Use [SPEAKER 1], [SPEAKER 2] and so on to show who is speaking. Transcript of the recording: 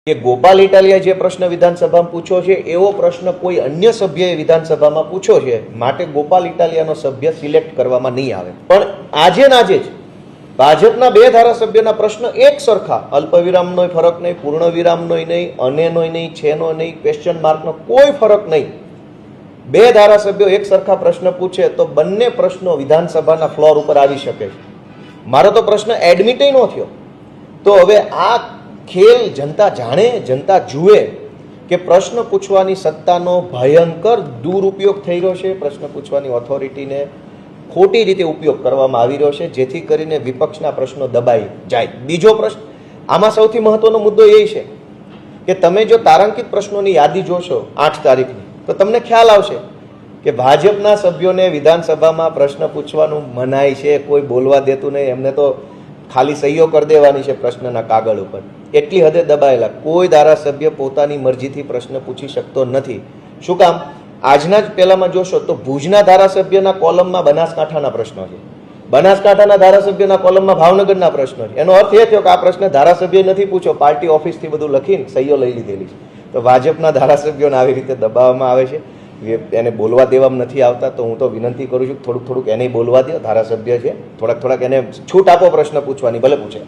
[SPEAKER 1] કે ગોપાલ ઇટાલિયા જે પ્રશ્ન વિધાનસભામાં પૂછ્યો છે એવો પ્રશ્ન કોઈ અન્ય સભ્યએ વિધાનસભામાં પૂછ્યો છે, માટે ગોપાલ ઇટાલિયાનો સભ્ય સિલેક્ટ કરવામાં નહીં આવે. પણ આજે જ ભાજપના 2 ધારાસભ્યોના પ્રશ્ન એક સરખા, અલ્પવિરામનો ફરક નહીં, પૂર્ણ વિરામનો નહીં, અનેનો નહીં, છેનો નહીં, ક્વેશ્ચન માર્કનો કોઈ ફરક નહીં. 2 ધારાસભ્યો એક સરખા પ્રશ્ન પૂછે તો બંને પ્રશ્નો વિધાનસભાના ફ્લોર ઉપર આવી શકે છે. મારો તો પ્રશ્ન એડમિટ ન થયો. તો હવે આ ખેલ જનતા જાણે, જનતા જુએ કે પ્રશ્ન પૂછવાની સત્તાનો ભયંકર દુરુપયોગ થઈ રહ્યો છે. પ્રશ્ન પૂછવાની ઓથોરિટીને ખોટી રીતે ઉપયોગ કરવામાં આવી રહ્યો છે, જેથી કરીને વિપક્ષના પ્રશ્નો દબાઈ જાય. બીજો પ્રશ્ન, આમાં સૌથી મહત્વનો મુદ્દો એ છે કે તમે જો તારાંકિત પ્રશ્નોની યાદી જોશો 8 તારીખની, તો તમને ખ્યાલ આવશે કે ભાજપના સભ્યોને વિધાનસભામાં પ્રશ્ન પૂછવાનું મનાય છે, કોઈ બોલવા દેતું નહીં. એમને તો ખાલી સહીઓ કરી દેવાની છે પ્રશ્નના કાગળ ઉપર. એટલી હદે દબાયેલા. કોઈ ધારાસભ્ય પોતાની મરજીથી પ્રશ્ન પૂછી શકતો નથી. શું કામ? આજના જ પહેલામાં જોશો તો ભુજના ધારાસભ્યના કોલમમાં બનાસકાંઠાના પ્રશ્નો છે, બનાસકાંઠાના ધારાસભ્યના કોલમમાં ભાવનગરના પ્રશ્નો છે. એનો અર્થ એ થયો કે આ પ્રશ્ન ધારાસભ્ય નથી પૂછ્યો, પાર્ટી ઓફિસથી બધું લખીને સહીઓ લઈ લીધેલી છે. તો ભાજપના ધારાસભ્યોને આવી રીતે દબાવવામાં આવે છે, એને બોલવા દેવામાં નથી આવતા. તો હું તો વિનંતી કરું છું થોડુંક એને બોલવા દો. ધારાસભ્ય છે, થોડાક એને છૂટ આપો પ્રશ્ન પૂછવાની, ભલે પૂછે.